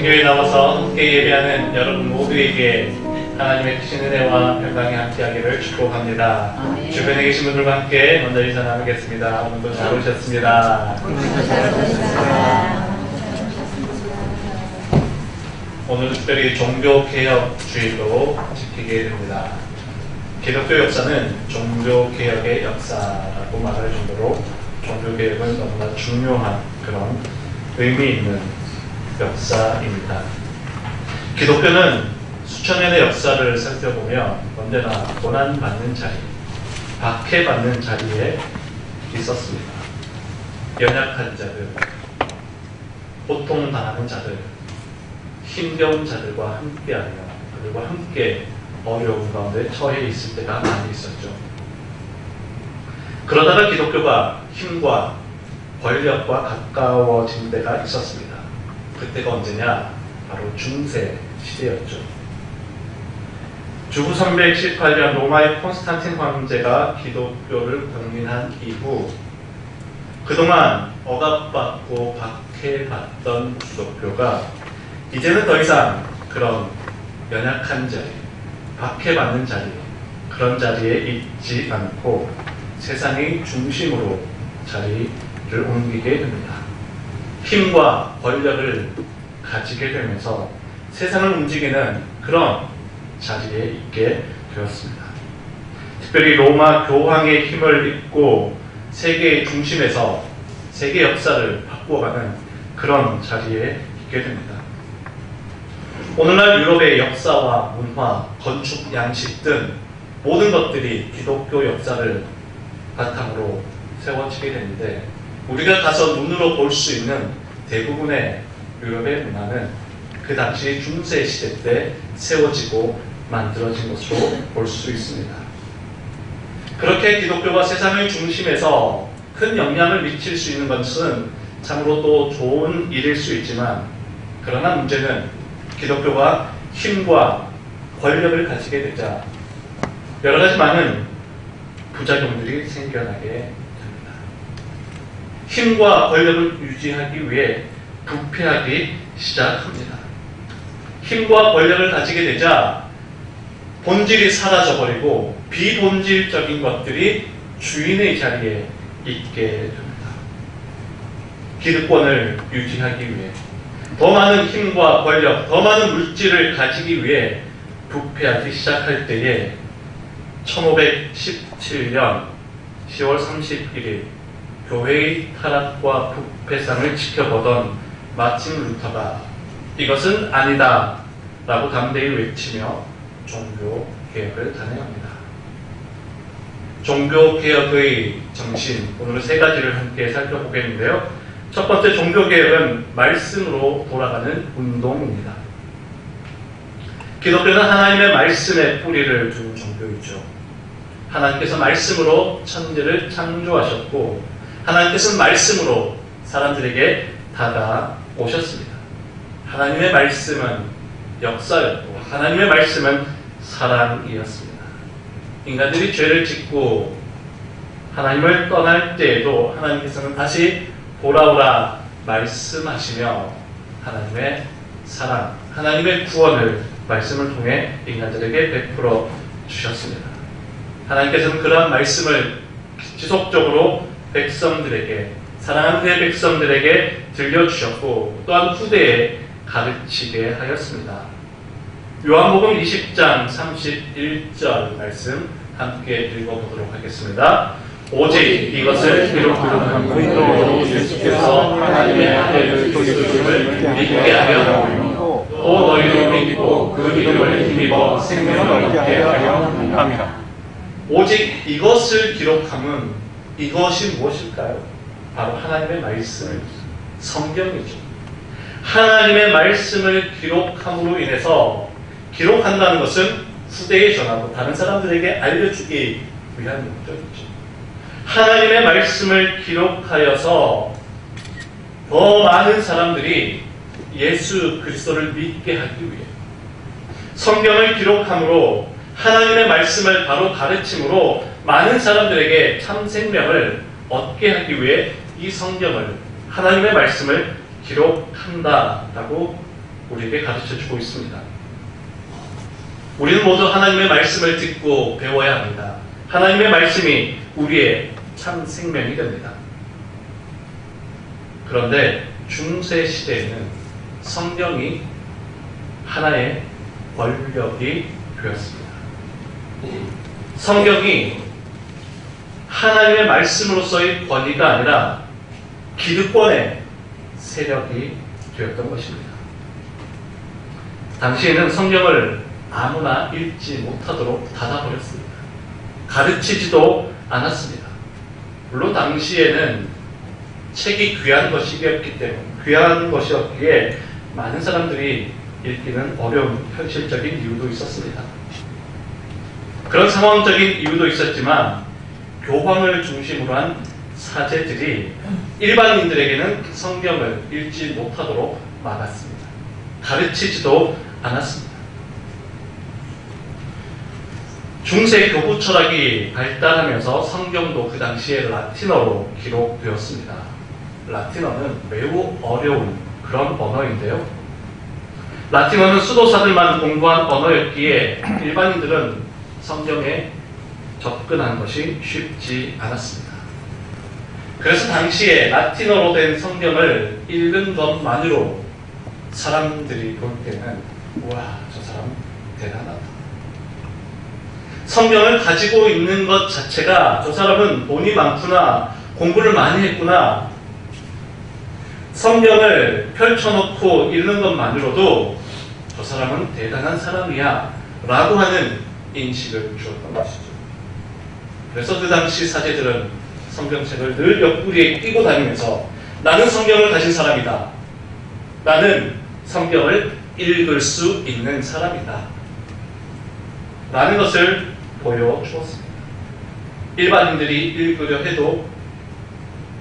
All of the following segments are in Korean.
성경에 나와서 함께 예배하는 여러분 모두에게 하나님의 크신 은혜와 평강이 함께하기를 축복합니다. 주변에 계신 분들과 함께 먼저 인사 나누겠습니다. 오늘도 잘 오셨습니다. 오늘 특별히 종교개혁주의로 지키게 됩니다. 기독교 역사는 종교개혁의 역사라고 말할 정도로 종교개혁은 너무나 중요한 그런 의미 있는 역사입니다. 기독교는 수천 년의 역사를 살펴보면 언제나 고난받는 자리, 박해받는 자리에 있었습니다. 연약한 자들, 고통당하는 자들, 힘겨운 자들과 함께하며 그들과 함께 어려운 가운데 처해 있을 때가 많이 있었죠. 그러다가 기독교가 힘과 권력과 가까워진 때가 있었습니다. 그때가 언제냐? 바로 중세 시대였죠. 주후 318년 로마의 콘스탄틴 황제가 기독교를 공인한 이후 그동안 억압받고 박해받던 기독교가 이제는 더 이상 그런 연약한 자리, 박해받는 자리, 그런 자리에 있지 않고 세상의 중심으로 자리를 옮기게 됩니다. 힘과 권력을 가지게 되면서 세상을 움직이는 그런 자리에 있게 되었습니다. 특별히 로마 교황의 힘을 입고 세계의 중심에서 세계 역사를 바꾸어가는 그런 자리에 있게 됩니다. 오늘날 유럽의 역사와 문화, 건축, 양식 등 모든 것들이 기독교 역사를 바탕으로 세워지게 되는데 우리가 가서 눈으로 볼 수 있는 대부분의 유럽의 문화는 그 당시 중세 시대 때 세워지고 만들어진 것으로 볼 수 있습니다. 그렇게 기독교가 세상의 중심에서 큰 영향을 미칠 수 있는 것은 참으로 또 좋은 일일 수 있지만 그러나 문제는 기독교가 힘과 권력을 가지게 되자 여러 가지 많은 부작용들이 생겨나게 됩니다. 힘과 권력을 유지하기 위해 부패하기 시작합니다. 힘과 권력을 가지게 되자 본질이 사라져버리고 비본질적인 것들이 주인의 자리에 있게 됩니다. 기득권을 유지하기 위해 더 많은 힘과 권력, 더 많은 물질을 가지기 위해 부패하기 시작할 때에 1517년 10월 31일 교회의 타락과 부패상을 지켜보던 마틴 루터가 이것은 아니다 라고 담대히 외치며 종교개혁을 단행합니다. 종교개혁의 정신, 오늘은 세 가지를 함께 살펴보겠는데요. 첫 번째 종교개혁은 말씀으로 돌아가는 운동입니다. 기독교는 하나님의 말씀에 뿌리를 둔 종교이죠. 하나님께서 말씀으로 천지를 창조하셨고 하나님께서는 말씀으로 사람들에게 다가오셨습니다. 하나님의 말씀은 역사였고 하나님의 말씀은 사랑이었습니다. 인간들이 죄를 짓고 하나님을 떠날 때에도 하나님께서는 다시 돌아오라 말씀하시며 하나님의 사랑, 하나님의 구원을 말씀을 통해 인간들에게 베풀어 주셨습니다. 하나님께서는 그러한 말씀을 지속적으로 백성들에게, 사랑하는 그의 백성들에게 들려주셨고 또한 후대에 가르치게 하였습니다. 요한복음 20장 31절 말씀 함께 읽어보도록 하겠습니다. 오직 이것을 기록한 분도 예수께서 하나님의 아들 그리스도를 믿게 하려 또 너희도 믿고 그 이름을 힘입어 생명을 얻게 하려 합니다. 오직 이것을 기록함은 이것이 무엇일까요? 바로 하나님의 말씀, 성경이죠. 하나님의 말씀을 기록함으로 인해서 기록한다는 것은 후대에 전하고 다른 사람들에게 알려주기 위한 목적이죠. 하나님의 말씀을 기록하여서 더 많은 사람들이 예수 그리스도를 믿게 하기 위해 성경을 기록함으로 하나님의 말씀을 바로 가르침으로 많은 사람들에게 참 생명을 얻게 하기 위해 이 성경을 하나님의 말씀을 기록한다라고 우리에게 가르쳐 주고 있습니다. 우리는 모두 하나님의 말씀을 듣고 배워야 합니다. 하나님의 말씀이 우리의 참 생명이 됩니다. 그런데 중세 시대에는 성경이 하나의 권력이 되었습니다. 성경이 하나님의 말씀으로서의 권위가 아니라 기득권의 세력이 되었던 것입니다. 당시에는 성경을 아무나 읽지 못하도록 닫아버렸습니다. 가르치지도 않았습니다. 물론 당시에는 책이 귀한 것이었기에 많은 사람들이 읽기는 어려운 현실적인 이유도 있었습니다. 그런 상황적인 이유도 있었지만 교황을 중심으로 한 사제들이 일반인들에게는 성경을 읽지 못하도록 막았습니다. 가르치지도 않았습니다. 중세 교부 철학이 발달하면서 성경도 그 당시에 라틴어로 기록되었습니다. 라틴어는 매우 어려운 그런 언어인데요. 라틴어는 수도사들만 공부한 언어였기에 일반인들은 성경에 접근하는 것이 쉽지 않았습니다. 그래서 당시에 라틴어로 된 성경을 읽은 것만으로 사람들이 볼 때는 와, 저 사람 대단하다. 성경을 가지고 있는 것 자체가 저 사람은 돈이 많구나, 공부를 많이 했구나. 성경을 펼쳐놓고 읽는 것만으로도 저 사람은 대단한 사람이야 라고 하는 인식을 주었던 것이죠. 그래서 그 당시 사제들은 성경책을 늘 옆구리에 끼고 다니면서 나는 성경을 가진 사람이다. 나는 성경을 읽을 수 있는 사람이다. 라는 것을 보여주었습니다. 일반인들이 읽으려 해도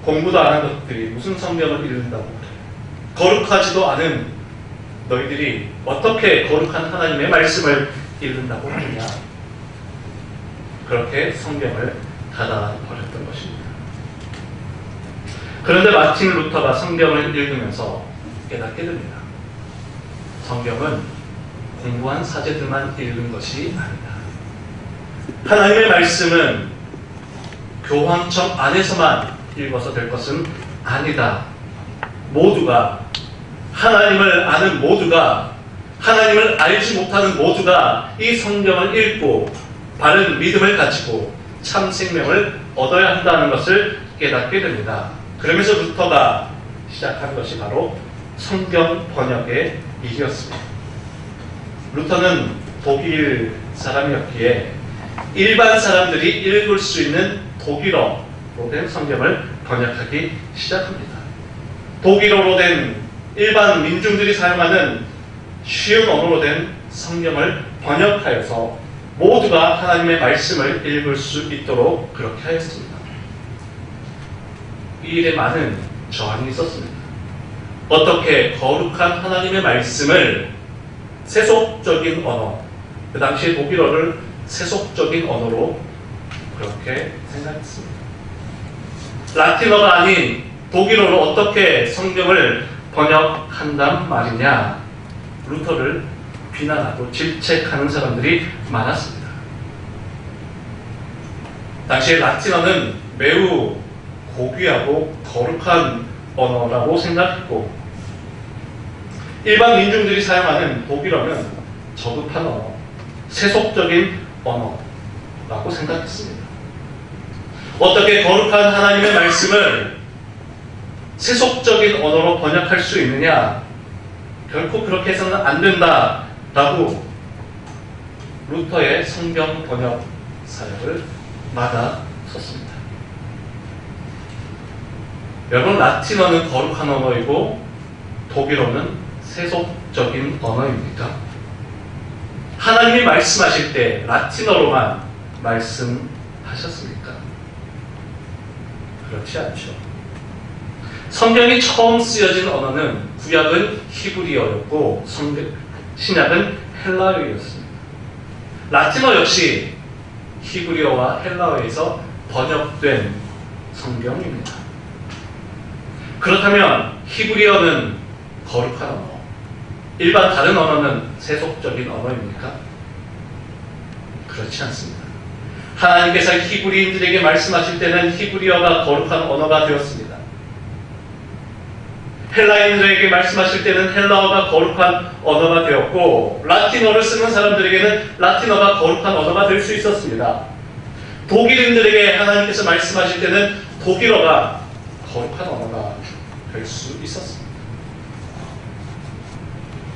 공부도 안 한 것들이 무슨 성경을 읽는다고 그래. 거룩하지도 않은 너희들이 어떻게 거룩한 하나님의 말씀을 읽는다고 하느냐. 그렇게 성경을 닫아버렸던 것입니다. 그런데 마틴 루터가 성경을 읽으면서 깨닫게 됩니다. 성경은 공부한 사제들만 읽는 것이 아니다. 하나님의 말씀은 교황청 안에서만 읽어서 될 것은 아니다. 모두가, 하나님을 아는 모두가, 하나님을 알지 못하는 모두가 이 성경을 읽고 바른 믿음을 가지고 참 생명을 얻어야 한다는 것을 깨닫게 됩니다. 그러면서 루터가 시작한 것이 바로 성경 번역의 일이었습니다. 루터는 독일 사람이었기에 일반 사람들이 읽을 수 있는 독일어로 된 성경을 번역하기 시작합니다. 독일어로 된 일반 민중들이 사용하는 쉬운 언어로 된 성경을 번역하여서 모두가 하나님의 말씀을 읽을 수 있도록 그렇게 하였습니다. 이 일에 많은 저항이 있었습니다. 어떻게 거룩한 하나님의 말씀을 세속적인 언어, 그 당시에 독일어를 세속적인 언어로 그렇게 생각했습니다. 라틴어가 아닌 독일어로 어떻게 성경을 번역한단 말이냐. 루터를 비난하고 질책하는 사람들이 많았습니다. 당시에 라틴어는 매우 고귀하고 거룩한 언어라고 생각했고 일반 민중들이 사용하는 독일어는 저급한 언어, 세속적인 언어라고 생각했습니다. 어떻게 거룩한 하나님의 말씀을 세속적인 언어로 번역할 수 있느냐? 결코 그렇게 해서는 안 된다라고 루터의 성경 번역 사역을 막아섰습니다. 여러분, 라틴어는 거룩한 언어이고 독일어는 세속적인 언어입니까? 하나님이 말씀하실 때 라틴어로만 말씀하셨습니까? 그렇지 않죠. 성경이 처음 쓰여진 언어는 구약은 히브리어였고 신약은 헬라어였습니다. 라틴어 역시 히브리어와 헬라어에서 번역된 성경입니다. 그렇다면 히브리어는 거룩한 언어, 일반 다른 언어는 세속적인 언어입니까? 그렇지 않습니다. 하나님께서 히브리인들에게 말씀하실 때는 히브리어가 거룩한 언어가 되었습니다. 헬라인들에게 말씀하실 때는 헬라어가 거룩한 언어가 되었고, 라틴어를 쓰는 사람들에게는 라틴어가 거룩한 언어가 될 수 있었습니다. 독일인들에게 하나님께서 말씀하실 때는 독일어가 거룩한 언어가 될 수 있었습니다.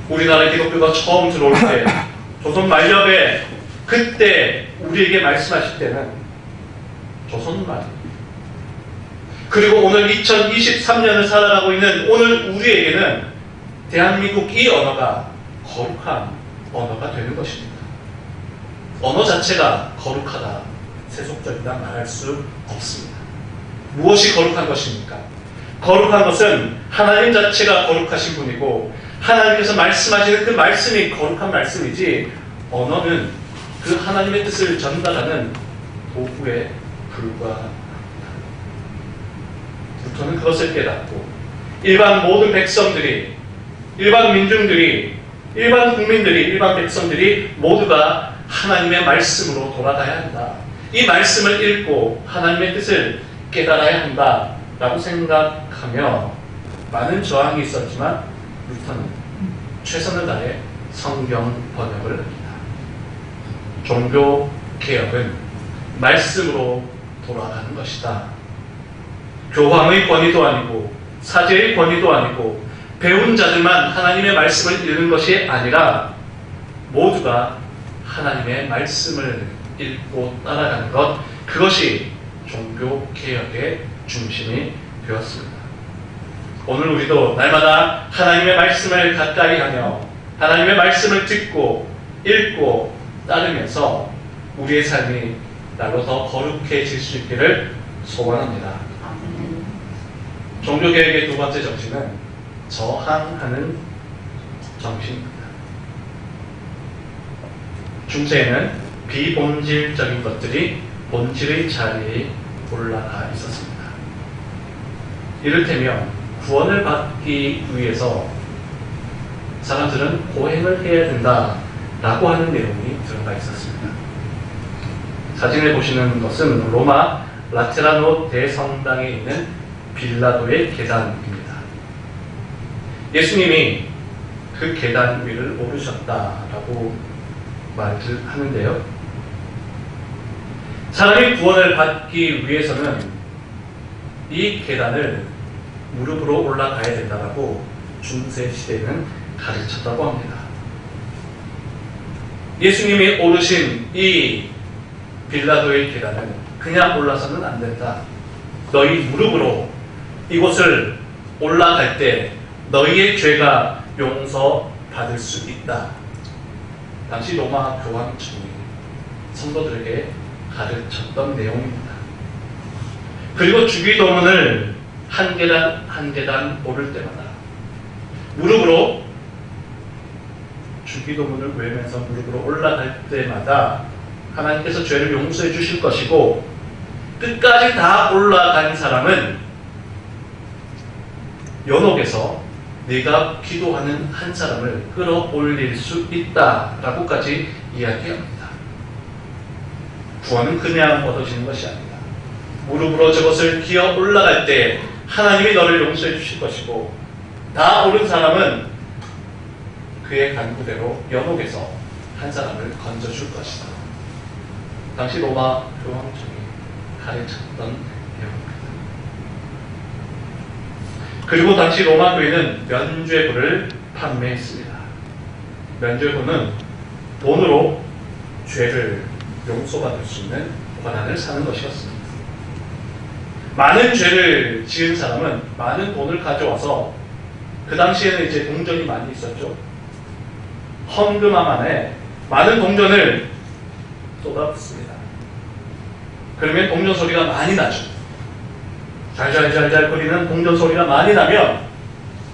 우리나라 기독교가 처음 들어올 때, 조선 말렵에 그때 우리에게 말씀하실 때는 조선말입니다. 그리고 오늘 2023년을 살아가고 있는 오늘 우리에게는 대한민국 이 언어가 거룩한 언어가 되는 것입니다. 언어 자체가 거룩하다, 세속적이다 말할 수 없습니다. 무엇이 거룩한 것입니까? 거룩한 것은 하나님 자체가 거룩하신 분이고 하나님께서 말씀하시는 그 말씀이 거룩한 말씀이지, 언어는 그 하나님의 뜻을 전달하는 도구에 불과합니다. 부터는 그것을 깨닫고 일반 모든 백성들이, 일반 민중들이, 일반 국민들이, 일반 백성들이 모두가 하나님의 말씀으로 돌아가야 한다. 이 말씀을 읽고 하나님의 뜻을 깨달아야 한다라고 생각하며 많은 저항이 있었지만 루터는 최선을 다해 성경 번역을 합니다. 종교 개혁은 말씀으로 돌아가는 것이다. 교황의 권위도 아니고 사제의 권위도 아니고 배운 자들만 하나님의 말씀을 읽는 것이 아니라 모두가 하나님의 말씀을 읽고 따라가는 것, 그것이 종교 개혁의 중심이 되었습니다. 오늘 우리도 날마다 하나님의 말씀을 가까이 하며 하나님의 말씀을 듣고 읽고 따르면서 우리의 삶이 날로 더 거룩해질 수 있기를 소원합니다. 종교개혁의 두 번째 정신은 저항하는 정신입니다. 중세에는 비본질적인 것들이 본질의 자리에 올라가 있었습니다. 이를테면 구원을 받기 위해서 사람들은 고행을 해야 된다라고 하는 내용이 들어가 있었습니다. 사진을 보시는 것은 로마 라테라노 대성당에 있는 빌라도의 계단입니다. 예수님이 그 계단 위를 오르셨다라고 말을 하는데요. 사람이 구원을 받기 위해서는 이 계단을 무릎으로 올라가야 된다라고 중세 시대는 가르쳤다고 합니다. 예수님이 오르신 이 빌라도의 계단은 그냥 올라서는 안 된다. 너희 무릎으로 이곳을 올라갈 때 너희의 죄가 용서받을 수 있다. 당시 로마 교황청이 성도들에게 가르쳤던 내용입니다. 그리고 주기도문을 한 계단 한 계단 오를 때마다 무릎으로 주기도문을 외우면서 무릎으로 올라갈 때마다 하나님께서 죄를 용서해 주실 것이고, 끝까지 다 올라간 사람은 연옥에서 네가 기도하는 한 사람을 끌어올릴 수 있다라고까지 이야기합니다. 구원은 그냥 얻어지는 것이 아니다. 무릎으로 저것을 기어 올라갈 때 하나님이 너를 용서해 주실 것이고, 다 오른 사람은 그의 간구대로 연옥에서 한 사람을 건져줄 것이다. 당시 로마 교황청이 가르쳤던 내용입니다. 그리고 당시 로마 교회는 면죄부를 판매했습니다. 면죄부는 돈으로 죄를 용서받을 수 있는 권한을 사는 것이었습니다. 많은 죄를 지은 사람은 많은 돈을 가져와서, 그 당시에는 이제 동전이 많이 있었죠. 헌금함 안에 많은 동전을 쏟아붓습니다. 그러면 동전 소리가 많이 나죠. 잘잘잘잘 거리는 동전 소리가 많이 나면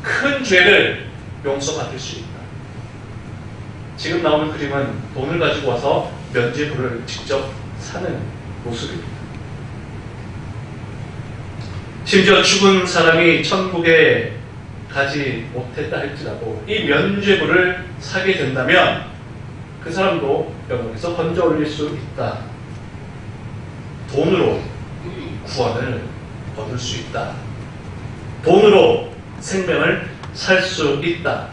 큰 죄를 용서받을 수 있다. 지금 나오는 그림은 돈을 가지고 와서 면죄부를 직접 사는 모습입니다. 심지어 죽은 사람이 천국에 가지 못했다 할지라도 이 면죄부를 사게 된다면 그 사람도 영역에서 건져 올릴 수 있다. 돈으로 구원을 얻을 수 있다. 돈으로 생명을 살 수 있다.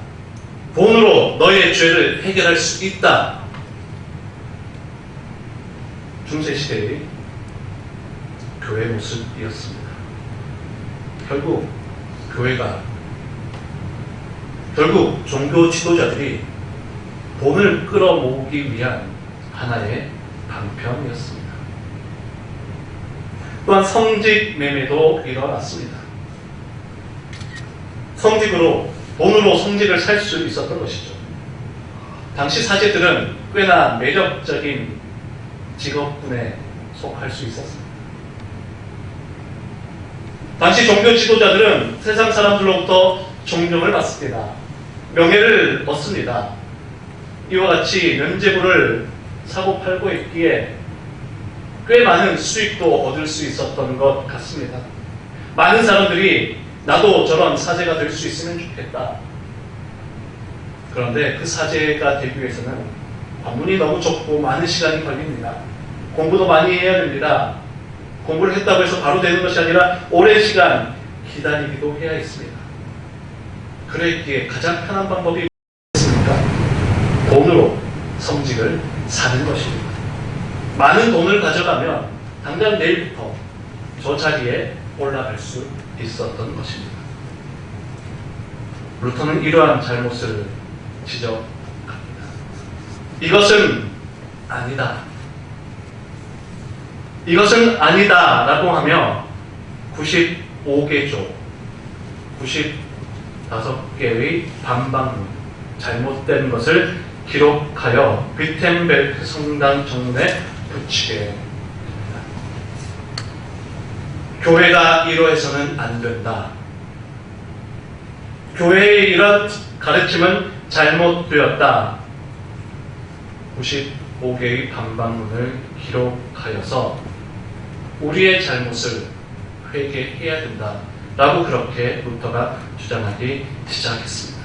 돈으로 너의 죄를 해결할 수 있다. 중세시대의 교회 모습이었습니다. 결국 종교 지도자들이 돈을 끌어모으기 위한 하나의 방편이었습니다. 또한 성직 매매도 일어났습니다. 돈으로 성직을 살 수 있었던 것이죠. 당시 사제들은 꽤나 매력적인 직업군에 속할 수 있었습니다. 당시 종교 지도자들은 세상 사람들로부터 존경을 받습니다. 명예를 얻습니다. 이와 같이 면죄부를 사고 팔고 있기에 꽤 많은 수익도 얻을 수 있었던 것 같습니다. 많은 사람들이 나도 저런 사제가 될 수 있으면 좋겠다. 그런데 그 사제가 되기 위해서는 관문이 너무 좁고 많은 시간이 걸립니다. 공부도 많이 해야 됩니다. 공부를 했다고 해서 바로 되는 것이 아니라 오랜 시간 기다리기도 해야 했습니다. 그랬기에 가장 편한 방법이 있습니까? 돈으로 성직을 사는 것입니다. 많은 돈을 가져가면 당장 내일부터 저 자리에 올라갈 수 있었던 것입니다. 루터는 이러한 잘못을 지적합니다. 이것은 아니다. 이것은 아니다 라고 하며 95개조, 95개의 반박문, 잘못된 것을 기록하여 비텐베르크 성당 정문에 붙이게 됩니다. 교회가 이러해서는 안 된다. 교회의 이런 가르침은 잘못되었다. 95개의 반박문을 기록하여서 우리의 잘못을 회개해야 된다. 라고 그렇게 루터가 주장하기 시작했습니다.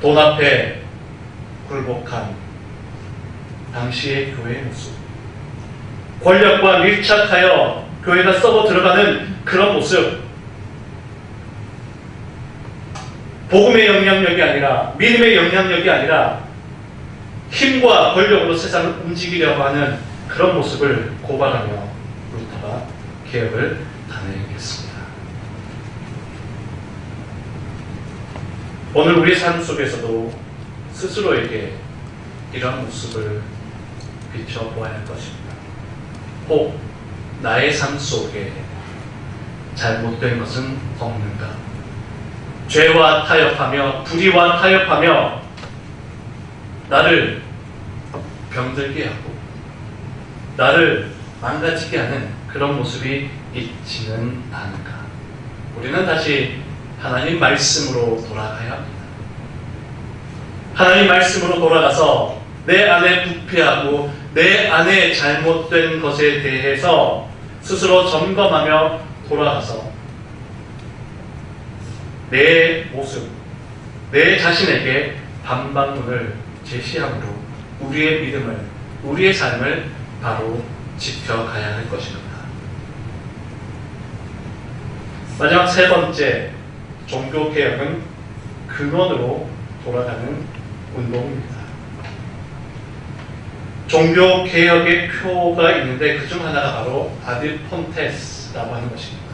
돈 앞에 굴복한 당시의 교회의 모습, 권력과 밀착하여 교회가 썩어 들어가는 그런 모습, 복음의 영향력이 아니라, 믿음의 영향력이 아니라 힘과 권력으로 세상을 움직이려고 하는 그런 모습을 고발하며 루터가 개혁을 단행했습니다. 오늘 우리 삶 속에서도 스스로에게 이러한 모습을 비춰보아야 할 것입니다. 혹 나의 삶 속에 잘못된 것은 없는가? 죄와 타협하며 불의와 타협하며 나를 병들게 하고 나를 망가지게 하는 그런 모습이 있지는 않은가? 우리는 다시 하나님 말씀으로 돌아가야 합니다. 하나님 말씀으로 돌아가서 내 안에 부패하고 내 안에 잘못된 것에 대해서 스스로 점검하며 돌아가서 내 모습, 내 자신에게 반박문을 제시함으로 우리의 믿음을, 우리의 삶을 바로 지켜가야 할 것입니다. 마지막 세 번째, 종교개혁은 근원으로 돌아가는 운동입니다. 종교개혁의 표가 있는데 그 중 하나가 바로 아딜 폰테스라고 하는 것입니다.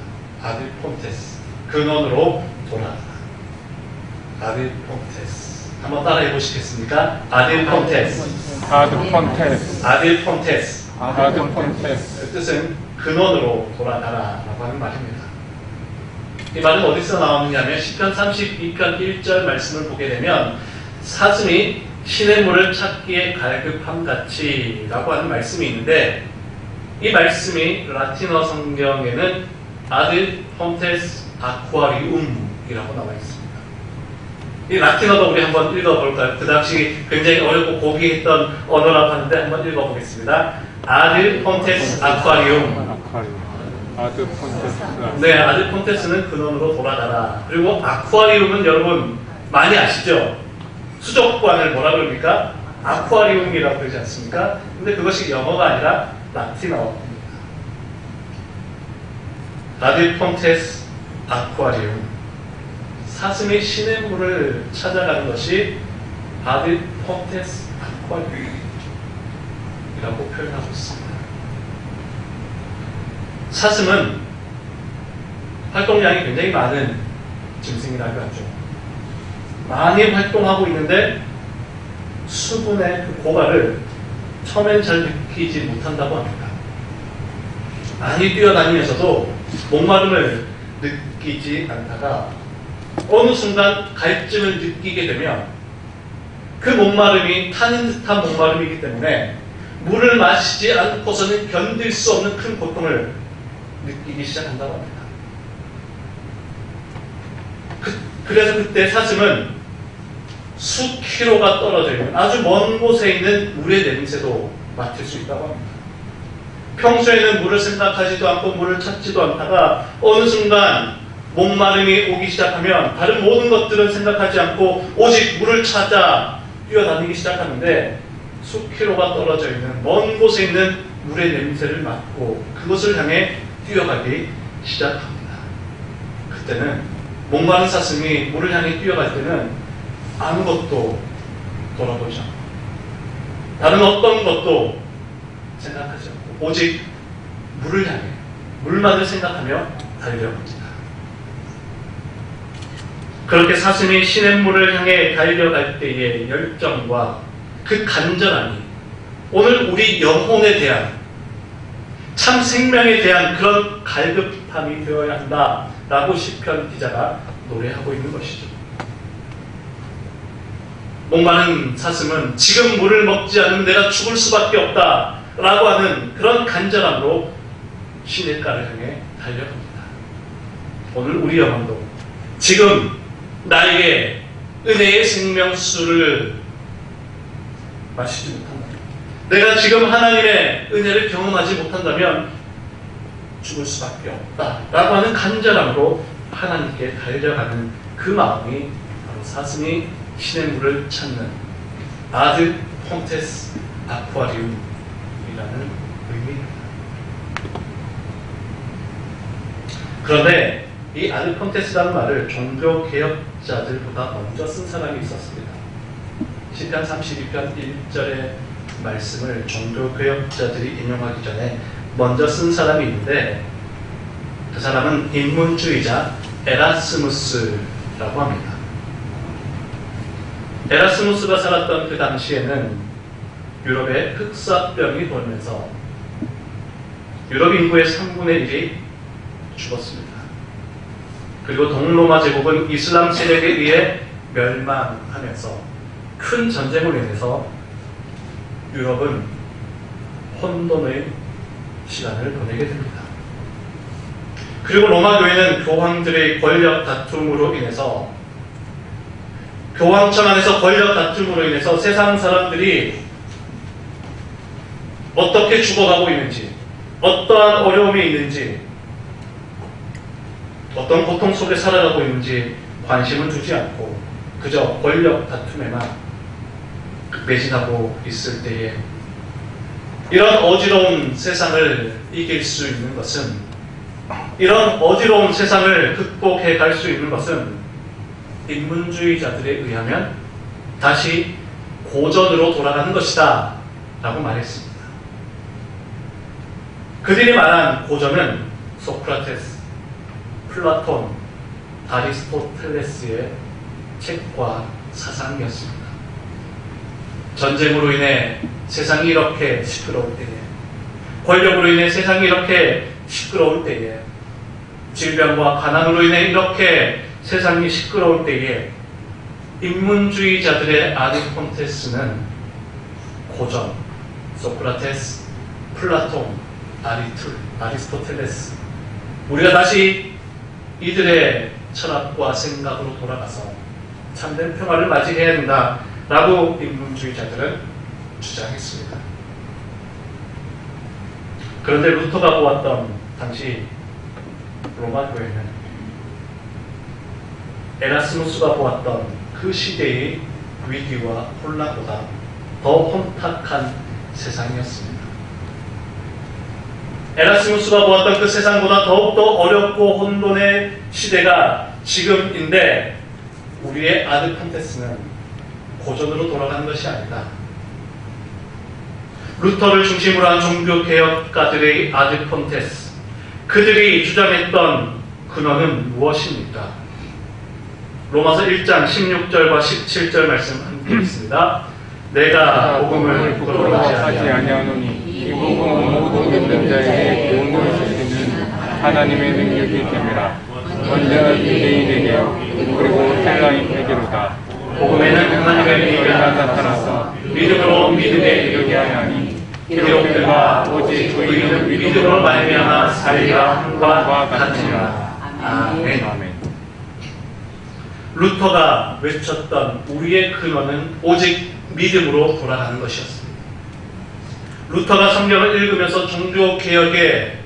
아딜 폰테스, 근원으로 돌아가다. 아딜 폰테스. 한번 따라해 보시겠습니까? 아딜 폰테스. 아드 폰테스. 아딜 폰테스. 아드 폰테스. 그 뜻은 근원으로 돌아가라라고 하는 말입니다. 이 말은 어디서 나오느냐면 시편 32편 1절 말씀을 보게 되면 사슴이 시냇물을 찾기에 갈급함 같이 라고 하는 말씀이 있는데 이 말씀이 라틴어 성경에는 아드 폰테스 아쿠아리움이라고 나와 있습니다. 이 라틴어도 우리 한번 읽어볼까요? 그 당시 굉장히 어렵고 고귀했던 언어라고 하는데 한번 읽어보겠습니다. 아드 폰테스 아쿠아리움. 아드 폰테스. 네, 아드 폰테스는 근원으로 돌아가라. 그리고 아쿠아리움은 여러분 많이 아시죠? 수족관을 뭐라 그럽니까? 아쿠아리움이라고 그러지 않습니까? 근데 그것이 영어가 아니라 라틴어입니다. 아드 폰테스 아쿠아리움. 사슴이 시냇물을 찾아가는 것이 아드 폰테스 아쿠아리움이라고 표현하고 있습니다. 사슴은 활동량이 굉장히 많은 짐승이라고 하죠. 많이 활동하고 있는데 수분의 그 고갈을 처음엔 잘 느끼지 못한다고 합니다. 많이 뛰어다니면서도 목마름을 느끼지 않다가 어느 순간 갈증을 느끼게 되면 그 목마름이 타는 듯한 목마름이기 때문에 물을 마시지 않고서는 견딜 수 없는 큰 고통을 느끼기 시작한다고 합니다. 그래서 그때 사슴은 수킬로가 떨어져 있는 아주 먼 곳에 있는 물의 냄새도 맡을 수 있다고 합니다. 평소에는 물을 생각하지도 않고 물을 찾지도 않다가 어느 순간 목마름이 오기 시작하면 다른 모든 것들은 생각하지 않고 오직 물을 찾아 뛰어다니기 시작하는데 수킬로가 떨어져 있는 먼 곳에 있는 물의 냄새를 맡고 그것을 향해 뛰어가기 시작합니다. 그때는 목마른 사슴이 물을 향해 뛰어갈 때는 아무것도 돌아보지 않고 다른 어떤 것도 생각하지 않고 오직 물을 향해 물만을 생각하며 달려갑니다. 그렇게 사슴이 시냇물을 향해 달려갈 때의 열정과 그 간절함이 오늘 우리 영혼에 대한 참 생명에 대한 그런 갈급함이 되어야 한다라고 시편 기자가 노래하고 있는 것이죠. 목마른 사슴은 지금 물을 먹지 않으면 내가 죽을 수밖에 없다라고 하는 그런 간절함으로 시냇가를 향해 달려갑니다. 오늘 우리 영혼도 지금 나에게 은혜의 생명수를 마시지 못한다. 내가 지금 하나님의 은혜를 경험하지 못한다면 죽을 수밖에 없다라고 하는 간절함으로 하나님께 달려가는 그 마음이 바로 사슴이 시냇물을 찾는 아드 폰테스 아쿠아리움이라는 의미입니다. 그런데 이 아드 폰테스라는 말을 종교개혁자들보다 먼저 쓴 사람이 있었습니다. 시편 32편 1절의 말씀을 종교개혁자들이 인용하기 전에 먼저 쓴 사람이 있는데 그 사람은 인문주의자 에라스무스라고 합니다. 에라스무스가 살았던 그 당시에는 유럽에 흑사병이 돌면서 유럽 인구의 3분의 1이 죽었습니다. 그리고 동로마 제국은 이슬람 세력에 의해 멸망하면서 큰 전쟁으로 인해서 유럽은 혼돈의 시간을 보내게 됩니다. 그리고 로마 교회는 교황들의 권력 다툼으로 인해서 교황청 안에서 권력 다툼으로 인해서 세상 사람들이 어떻게 죽어가고 있는지, 어떠한 어려움이 있는지, 어떤 고통 속에 살아가고 있는지 관심을 두지 않고 그저 권력 다툼에만 매진하고 있을 때에 이런 어지러운 세상을 이길 수 있는 것은, 이런 어지러운 세상을 극복해 갈 수 있는 것은 인문주의자들에 의하면 다시 고전으로 돌아가는 것이다 라고 말했습니다. 그들이 말한 고전은 소크라테스, 플라톤, 아리스토텔레스의 책과 사상이었습니다. 전쟁으로 인해 세상이 이렇게 시끄러울 때에, 권력으로 인해 세상이 이렇게 시끄러울 때에, 질병과 가난으로 인해 이렇게 세상이 시끄러울 때에 인문주의자들의 아리스토텔레스는 고전, 소크라테스, 플라톤, 아리스토텔레스, 우리가 다시 이들의 철학과 생각으로 돌아가서 참된 평화를 맞이해야 된다라고 인문주의자들은 주장했습니다. 그런데 루터가 보았던 당시 로마 교회는 에라스무스가 보았던 그 시대의 위기와 혼란보다 더 혼탁한 세상이었습니다. 에라스무스가 보았던 그 세상보다 더욱더 어렵고 혼돈의 시대가 지금인데 우리의 아드콘테스는 고전으로 돌아가는 것이 아니다. 루터를 중심으로 한 종교개혁가들의 아드콘테스, 그들이 주장했던 근원은 무엇입니까? 로마서 1장 16절과 17절 말씀 함께 있습니다. 내가 복음을 부끄러워하지 아니하노니 이 복음은 모든 믿는 자에게 도움을 주시는 하나님의 능력이 됨이라. 먼저 유대인에게 그리고 헬라인에게로다. 복음에는 하나님의 의가 의가 나타나서 믿음으로 믿음에 이르게 하니 기록되가 오직 의인은 믿음으로 말미암아 살리라 함과 같으니라. 아멘. 아멘. 루터가 외쳤던 우리의 근원은 오직 믿음으로 돌아가는 것이었습니다. 루터가 성경을 읽으면서 종교개혁의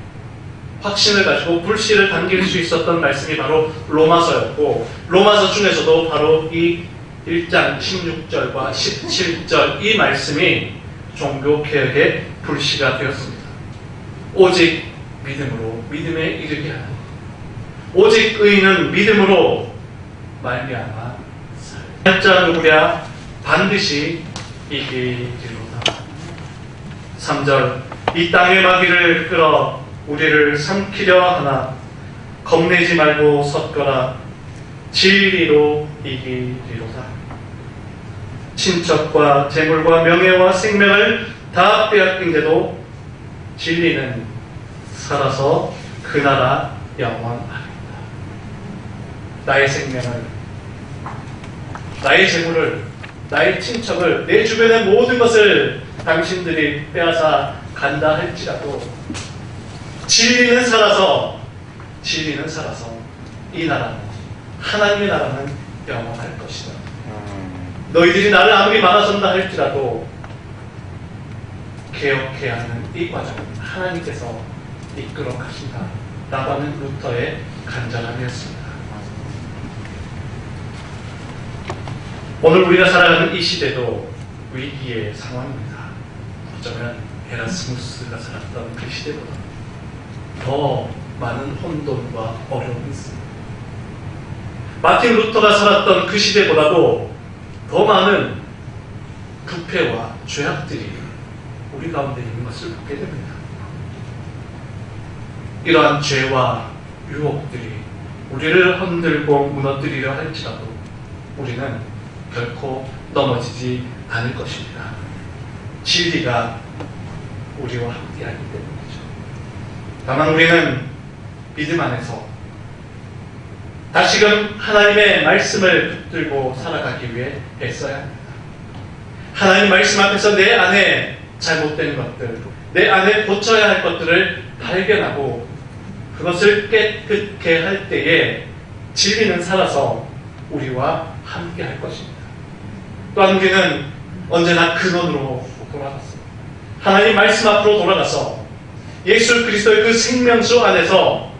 확신을 가지고 불씨를 당길 수 있었던 말씀이 바로 로마서였고, 로마서 중에서도 바로 이 1장 16절과 17절 이 말씀이 종교개혁의 불씨가 되었습니다. 오직 믿음으로 믿음에 이르게 하는, 오직 의인은 믿음으로 말미암아 살자 누구랴 반드시 이기리로다. 3절 이 땅의 마귀를 끌어 우리를 삼키려 하나 겁내지 말고 섰거라 진리로 이기리로다. 친척과 재물과 명예와 생명을 다 빼앗긴데도 진리는 살아서 그 나라 영원하리라. 나의 생명을, 나의 재물을, 나의 친척을, 내 주변의 모든 것을 당신들이 빼앗아 간다 할지라도 진리는 살아서 이 나라는, 하나님의 나라는 영원할 것이다. 너희들이 나를 아무리 막아선다 할지라도 개혁해야 하는 이 과정은 하나님께서 이끌어 가신다 라고 하는 루터의 간절함이었습니다. 오늘 우리가 살아가는 이 시대도 위기의 상황입니다. 어쩌면 에라스무스가 살았던 그 시대보다 더 많은 혼돈과 어려움이 있습니다. 마틴 루터가 살았던 그 시대보다도 더 많은 부패와 죄악들이 우리 가운데 있는 것을 보게 됩니다. 이러한 죄와 유혹들이 우리를 흔들고 무너뜨리려 할지라도 우리는 결코 넘어지지 않을 것입니다. 진리가 우리와 함께하기 때문이죠. 다만 우리는 믿음 안에서 다시금 하나님의 말씀을 붙들고 살아가기 위해 애써야 합니다. 하나님 말씀 앞에서 내 안에 잘못된 것들, 내 안에 고쳐야 할 것들을 발견하고 그것을 깨끗게 할 때에 진리는 살아서 우리와 함께 할 것입니다. 또한 우리는 언제나 근원으로 돌아갔습니다. 하나님 말씀 앞으로 돌아가서 예수 그리스도의 그 생명수 안에서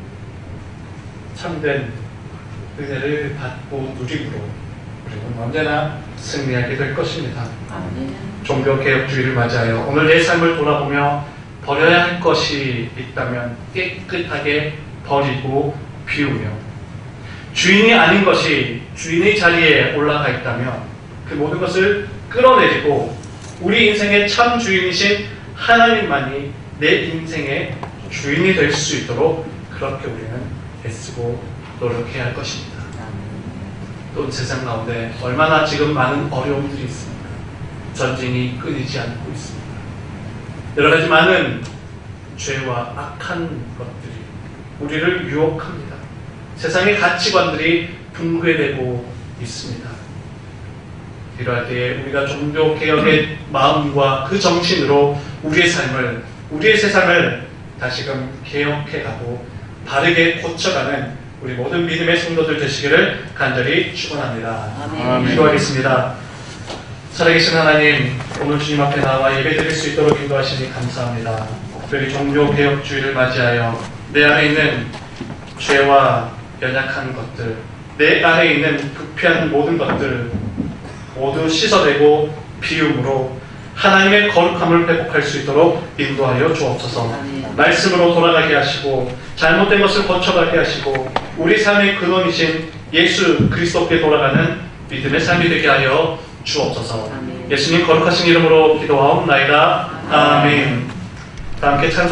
참된 은혜를 받고 누림으로 우리는 언제나 승리하게 될 것입니다. 종교개혁주의를 맞이하여 오늘 내 삶을 돌아보며 버려야 할 것이 있다면 깨끗하게 버리고 비우며, 주인이 아닌 것이 주인의 자리에 올라가 있다면 그 모든 것을 끌어내리고 우리 인생의 참 주인이신 하나님만이 내 인생의 주인이 될 수 있도록 그렇게 우리는 애쓰고 노력해야 할 것입니다. 또 세상 가운데 얼마나 지금 많은 어려움들이 있습니다. 전쟁이 끊이지 않고 있습니다. 여러 가지 많은 죄와 악한 것들이 우리를 유혹합니다. 세상의 가치관들이 붕괴되고 있습니다. 이러할 때에 우리가 종교개혁의 마음과 그 정신으로 우리의 삶을, 우리의 세상을 다시금 개혁해가고 바르게 고쳐가는 우리 모든 믿음의 성도들 되시기를 간절히 축원합니다. 아멘. 기도하겠습니다. 살아계신 하나님, 오늘 주님 앞에 나와 예배드릴 수 있도록 인도하시니 감사합니다. 특별히 종교개혁주의를 맞이하여 내 안에 있는 죄와 연약한 것들, 내 안에 있는 부패한 모든 것들 모두 씻어내고 비움으로 하나님의 거룩함을 회복할 수 있도록 인도하여 주옵소서. 말씀으로 돌아가게 하시고 잘못된 것을 고쳐가게 하시고 우리 삶의 근원이신 예수 그리스도께 돌아가는 믿음의 삶이 되게 하여 주옵소서. 예수님 거룩하신 이름으로 기도하옵나이다. 아멘. 다 함께 찬송